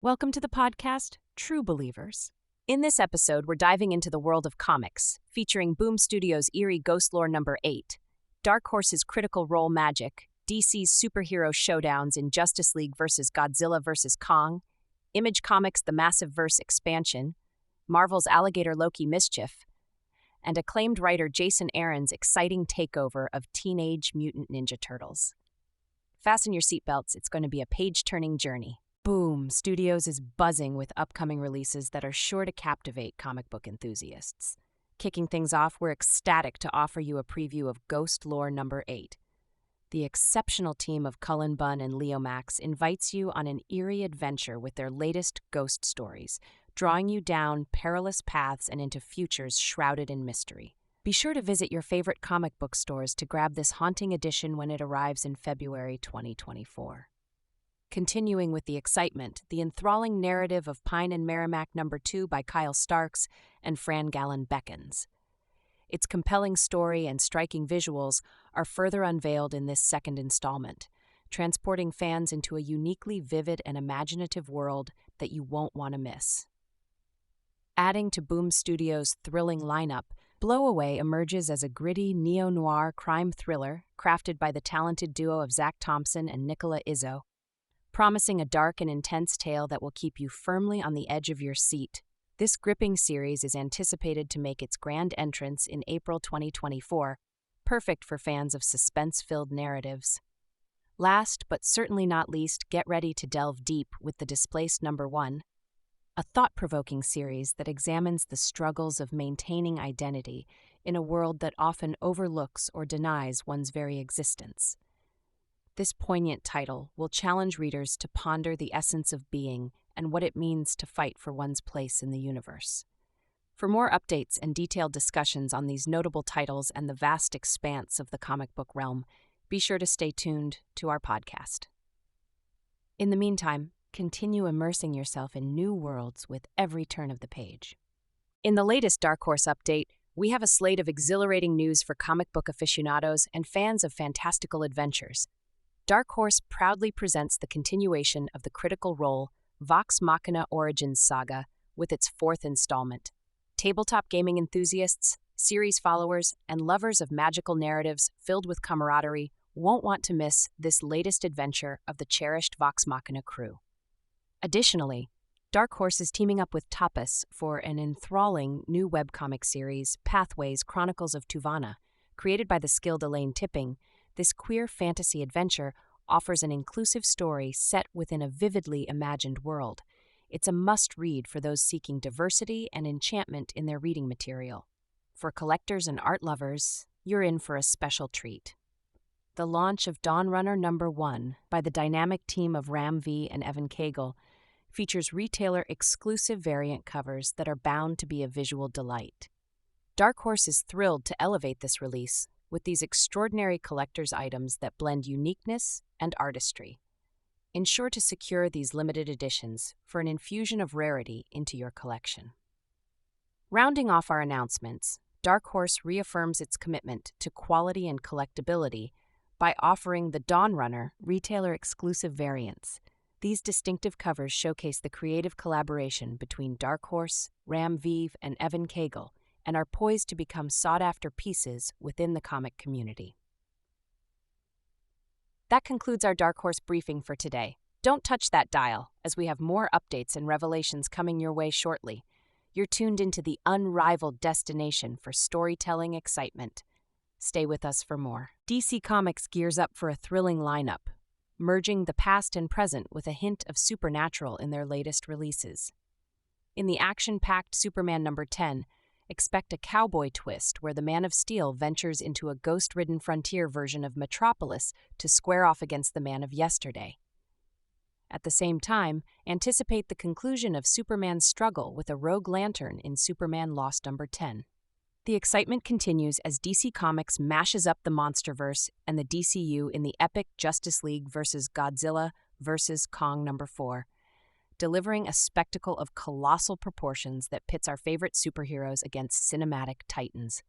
Welcome to the podcast, True Believers. In this episode, we're diving into the world of comics, featuring Boom Studios' eerie Ghostlore number 8, Dark Horse's Critical Role magic, DC's superhero showdowns in Justice League vs. Godzilla vs. Kong, Image Comics' The Massive Verse expansion, Marvel's Alligator Loki mischief, and acclaimed writer Jason Aaron's exciting takeover of Teenage Mutant Ninja Turtles. Fasten your seatbelts, it's going to be a page-turning journey. Boom Studios is buzzing with upcoming releases that are sure to captivate comic book enthusiasts. Kicking things off, we're ecstatic to offer you a preview of Ghostlore number 8. The exceptional team of Cullen Bunn and Leo Max invites you on an eerie adventure with their latest ghost stories, drawing you down perilous paths and into futures shrouded in mystery. Be sure to visit your favorite comic book stores to grab this haunting edition when it arrives in February 2024. Continuing with the excitement, the enthralling narrative of Pine and Merrimack number 2 by Kyle Starks and Fran Gallen beckons. Its compelling story and striking visuals are further unveiled in this second installment, transporting fans into a uniquely vivid and imaginative world that you won't want to miss. Adding to Boom Studios' thrilling lineup, Blow Away emerges as a gritty neo-noir crime thriller crafted by the talented duo of Zach Thompson and Nicola Izzo, promising a dark and intense tale that will keep you firmly on the edge of your seat. This gripping series is anticipated to make its grand entrance in April 2024, perfect for fans of suspense-filled narratives. Last, but certainly not least, get ready to delve deep with The Displaced number 1, a thought-provoking series that examines the struggles of maintaining identity in a world that often overlooks or denies one's very existence. This poignant title will challenge readers to ponder the essence of being and what it means to fight for one's place in the universe. For more updates and detailed discussions on these notable titles and the vast expanse of the comic book realm, be sure to stay tuned to our podcast. In the meantime, continue immersing yourself in new worlds with every turn of the page. In the latest Dark Horse update, we have a slate of exhilarating news for comic book aficionados and fans of fantastical adventures. Dark Horse proudly presents the continuation of the Critical Role Vox Machina Origins saga with its 4th installment. Tabletop gaming enthusiasts, series followers, and lovers of magical narratives filled with camaraderie won't want to miss this latest adventure of the cherished Vox Machina crew. Additionally, Dark Horse is teaming up with Tapas for an enthralling new webcomic series, Pathways Chronicles of Tuvana. Created by the skilled Elaine Tipping, this queer fantasy adventure offers an inclusive story set within a vividly imagined world. It's a must-read for those seeking diversity and enchantment in their reading material. For collectors and art lovers, you're in for a special treat. The launch of Dawnrunner number 1 by the dynamic team of Ram V and Evan Cagle features retailer-exclusive variant covers that are bound to be a visual delight. Dark Horse is thrilled to elevate this release with these extraordinary collector's items that blend uniqueness and artistry. Ensure to secure these limited editions for an infusion of rarity into your collection. Rounding off our announcements, Dark Horse reaffirms its commitment to quality and collectability by offering the Dawnrunner retailer-exclusive variants. These distinctive covers showcase the creative collaboration between Dark Horse, Ram V, and Evan Cagle, and are poised to become sought-after pieces within the comic community. That concludes our Dark Horse briefing for today. Don't touch that dial, as we have more updates and revelations coming your way shortly. You're tuned into the unrivaled destination for storytelling excitement. Stay with us for more. DC Comics gears up for a thrilling lineup, merging the past and present with a hint of supernatural in their latest releases. In the action-packed Superman number 10, expect a cowboy twist where the Man of Steel ventures into a ghost-ridden frontier version of Metropolis to square off against the Man of Yesterday. At the same time, anticipate the conclusion of Superman's struggle with a rogue lantern in Superman Lost number 10. The excitement continues as DC Comics mashes up the Monsterverse and the DCU in the epic Justice League vs. Godzilla vs. Kong number 4. Delivering a spectacle of colossal proportions that pits our favorite superheroes against cinematic titans.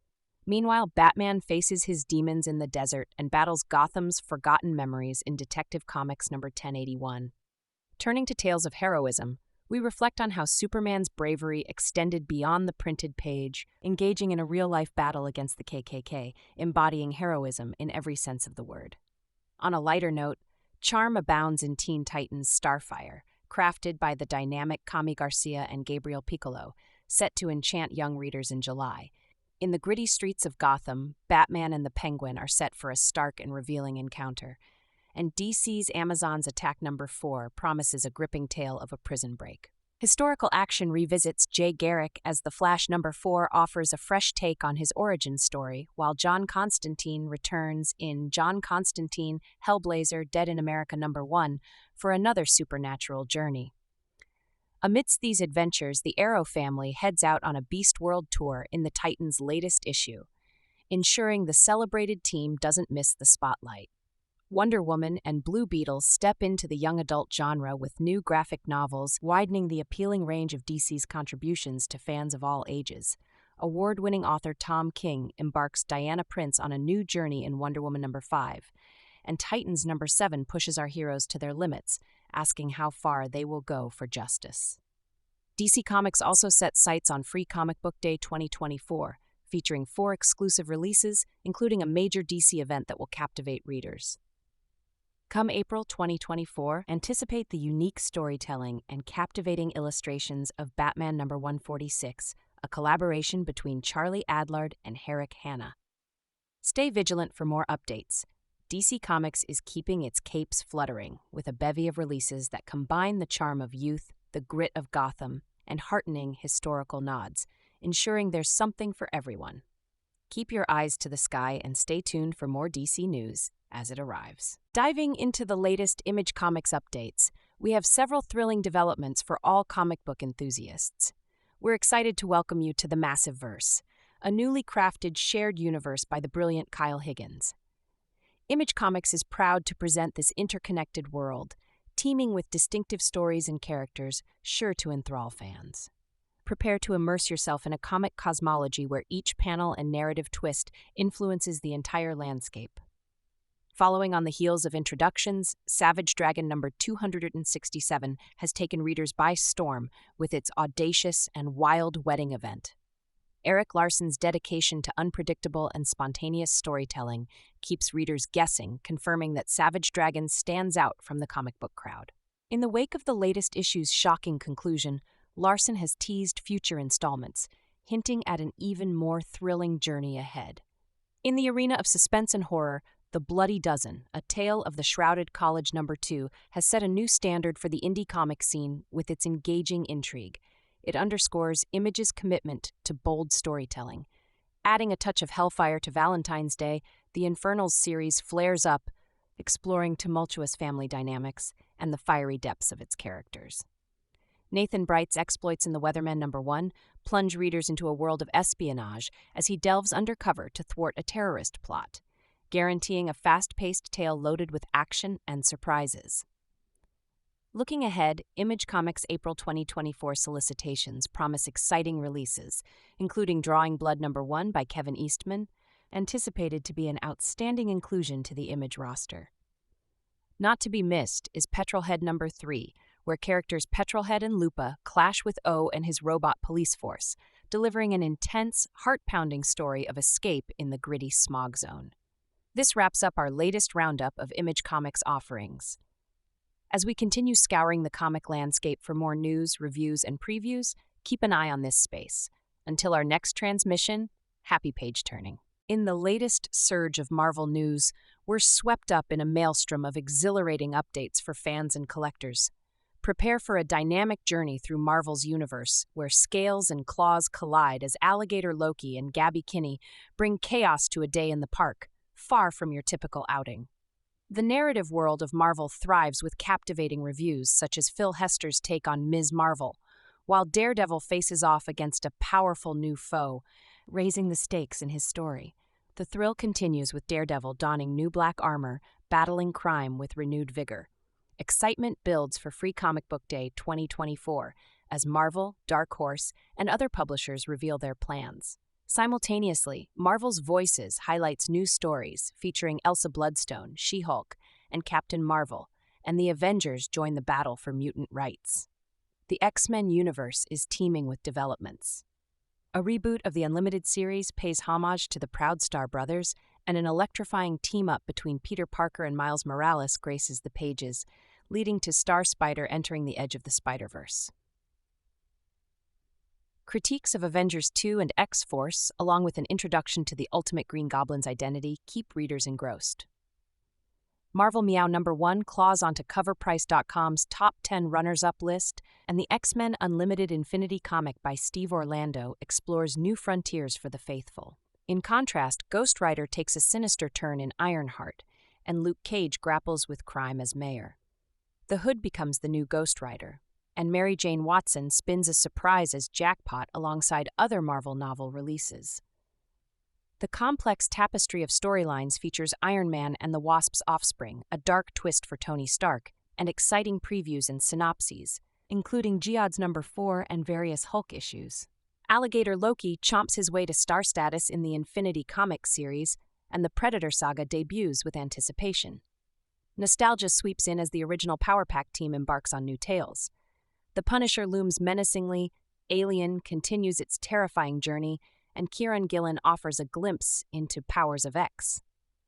Meanwhile, Batman faces his demons in the desert and battles Gotham's forgotten memories in Detective Comics number 1081. Turning to tales of heroism, we reflect on how Superman's bravery extended beyond the printed page, engaging in a real-life battle against the KKK, embodying heroism in every sense of the word. On a lighter note, charm abounds in Teen Titans Starfire, crafted by the dynamic Kami Garcia and Gabriel Piccolo, set to enchant young readers in July. In the gritty streets of Gotham, Batman and the Penguin are set for a stark and revealing encounter, and DC's Amazon's Attack Number 4 promises a gripping tale of a prison break. Historical Action revisits Jay Garrick as the Flash Number 4 offers a fresh take on his origin story, while John Constantine returns in John Constantine, Hellblazer, Dead in America Number 1 for another supernatural journey. Amidst these adventures, the Arrow family heads out on a Beast World tour in the Titans' latest issue, ensuring the celebrated team doesn't miss the spotlight. Wonder Woman and Blue Beetle step into the young adult genre with new graphic novels, widening the appealing range of DC's contributions to fans of all ages. Award-winning author Tom King embarks Diana Prince on a new journey in Wonder Woman number 5, and Titans number 7 pushes our heroes to their limits, asking how far they will go for justice. DC Comics also sets sights on Free Comic Book Day 2024, featuring 4 exclusive releases, including a major DC event that will captivate readers. Come April 2024, anticipate the unique storytelling and captivating illustrations of Batman number 146, a collaboration between Charlie Adlard and Herrick Hanna. Stay vigilant for more updates. DC Comics is keeping its capes fluttering with a bevy of releases that combine the charm of youth, the grit of Gotham, and heartening historical nods, ensuring there's something for everyone. Keep your eyes to the sky and stay tuned for more DC news as it arrives. Diving into the latest Image Comics updates, we have several thrilling developments for all comic book enthusiasts. We're excited to welcome you to the Massive Verse, a newly crafted shared universe by the brilliant Kyle Higgins. Image Comics is proud to present this interconnected world, teeming with distinctive stories and characters sure to enthrall fans. Prepare to immerse yourself in a comic cosmology where each panel and narrative twist influences the entire landscape. Following on the heels of introductions, Savage Dragon number 267 has taken readers by storm with its audacious and wild wedding event. Eric Larson's dedication to unpredictable and spontaneous storytelling keeps readers guessing, confirming that Savage Dragon stands out from the comic book crowd. In the wake of the latest issue's shocking conclusion, Larson has teased future installments, hinting at an even more thrilling journey ahead. In the arena of suspense and horror, The Bloody Dozen, a tale of the shrouded college number 2, has set a new standard for the indie comic scene with its engaging intrigue. It underscores Image's commitment to bold storytelling. Adding a touch of hellfire to Valentine's Day, the Infernals series flares up, exploring tumultuous family dynamics and the fiery depths of its characters. Nathan Bright's exploits in The Weatherman number 1 plunge readers into a world of espionage as he delves undercover to thwart a terrorist plot, guaranteeing a fast-paced tale loaded with action and surprises. Looking ahead, Image Comics' April 2024 solicitations promise exciting releases, including Drawing Blood number 1 by Kevin Eastman, anticipated to be an outstanding inclusion to the Image roster. Not to be missed is Petrolhead number 3, where characters Petrolhead and Lupa clash with O and his robot police force, delivering an intense, heart-pounding story of escape in the gritty smog zone. This wraps up our latest roundup of Image Comics offerings. As we continue scouring the comic landscape for more news, reviews, and previews, keep an eye on this space. Until our next transmission, happy page turning. In the latest surge of Marvel news, we're swept up in a maelstrom of exhilarating updates for fans and collectors. Prepare for a dynamic journey through Marvel's universe, where scales and claws collide as Alligator Loki and Gabby Kinney bring chaos to a day in the park, far from your typical outing. The narrative world of Marvel thrives with captivating reviews, such as Phil Hester's take on Ms. Marvel, while Daredevil faces off against a powerful new foe, raising the stakes in his story. The thrill continues with Daredevil donning new black armor, battling crime with renewed vigor. Excitement builds for Free Comic Book Day 2024 as Marvel, Dark Horse, and other publishers reveal their plans. Simultaneously, Marvel's Voices highlights new stories featuring Elsa Bloodstone, She-Hulk, and Captain Marvel, and the Avengers join the battle for mutant rights. The X-Men universe is teeming with developments. A reboot of the Unlimited series pays homage to the Proud Star brothers, and an electrifying team-up between Peter Parker and Miles Morales graces the pages, leading to Star Spider entering the edge of the Spider-Verse. Critiques of Avengers 2 and X-Force, along with an introduction to the Ultimate Green Goblin's identity, keep readers engrossed. Marvel Meow #1 claws onto CoverPrice.com's top 10 runners-up list, and the X-Men Unlimited Infinity comic by Steve Orlando explores new frontiers for the faithful. In contrast, Ghost Rider takes a sinister turn in Ironheart, and Luke Cage grapples with crime as mayor. The Hood becomes the new Ghost Rider, and Mary Jane Watson spins a surprise as Jackpot alongside other Marvel novel releases. The complex tapestry of storylines features Iron Man and the Wasp's offspring, a dark twist for Tony Stark, and exciting previews and synopses, including GHOSTLORE #4 and various Hulk issues. Alligator Loki chomps his way to star status in the Infinity Comics series, and the Predator saga debuts with anticipation. Nostalgia sweeps in as the original Power Pack team embarks on new tales. The Punisher looms menacingly, Alien continues its terrifying journey, and Kieran Gillen offers a glimpse into Powers of X.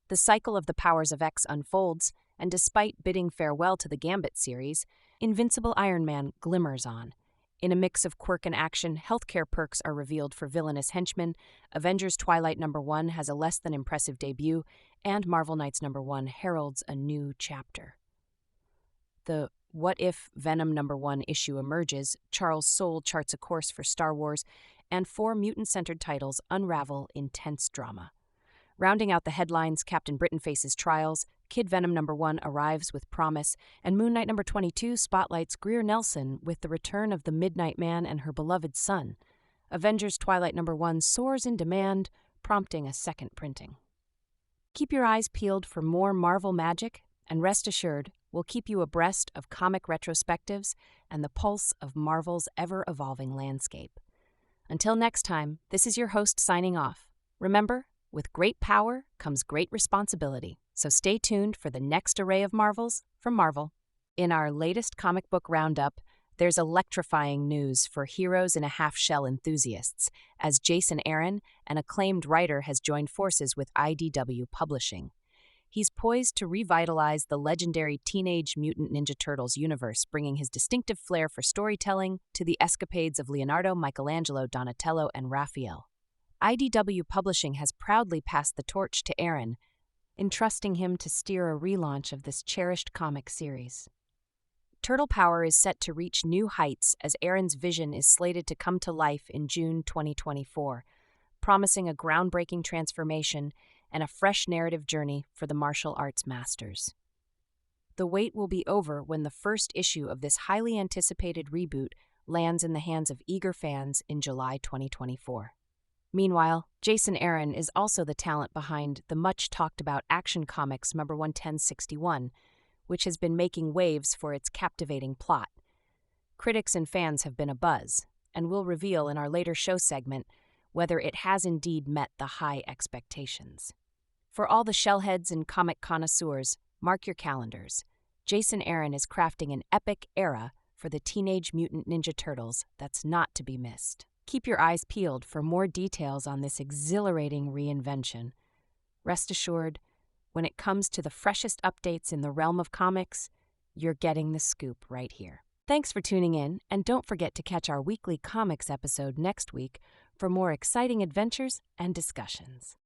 The cycle of the Powers of X unfolds, and despite bidding farewell to the Gambit series, Invincible Iron Man glimmers on. In a mix of quirk and action, healthcare perks are revealed for villainous henchmen, Avengers Twilight #1 has a less than impressive debut, and Marvel Knights #1 heralds a new chapter. The What If Venom #1 issue emerges, Charles Soule charts a course for Star Wars, and 4 mutant-centered titles unravel intense drama. Rounding out the headlines, Captain Britain faces trials, Kid Venom #1 arrives with promise, and Moon Knight #22 spotlights Greer Nelson with the return of the Midnight Man and her beloved son. Avengers Twilight #1 soars in demand, prompting a second printing. Keep your eyes peeled for more Marvel magic, and rest assured, we'll keep you abreast of comic retrospectives and the pulse of Marvel's ever-evolving landscape. Until next time, this is your host signing off. Remember, with great power comes great responsibility, so stay tuned for the next array of Marvels from Marvel. In our latest comic book roundup, there's electrifying news for Heroes in a Half-Shell enthusiasts, as Jason Aaron, an acclaimed writer, has joined forces with IDW Publishing. He's poised to revitalize the legendary Teenage Mutant Ninja Turtles universe, bringing his distinctive flair for storytelling to the escapades of Leonardo, Michelangelo, Donatello, and Raphael. IDW Publishing has proudly passed the torch to Aaron, entrusting him to steer a relaunch of this cherished comic series. Turtle Power is set to reach new heights as Aaron's vision is slated to come to life in June 2024, promising a groundbreaking transformation and a fresh narrative journey for the martial arts masters. The wait will be over when the first issue of this highly anticipated reboot lands in the hands of eager fans in July 2024. Meanwhile, Jason Aaron is also the talent behind the much-talked-about Action Comics #11061, which has been making waves for its captivating plot. Critics and fans have been abuzz, and we'll reveal in our later show segment whether it has indeed met the high expectations. For all the shellheads and comic connoisseurs, mark your calendars. Jason Aaron is crafting an epic era for the Teenage Mutant Ninja Turtles that's not to be missed. Keep your eyes peeled for more details on this exhilarating reinvention. Rest assured, when it comes to the freshest updates in the realm of comics, you're getting the scoop right here. Thanks for tuning in, and don't forget to catch our weekly comics episode next week for more exciting adventures and discussions.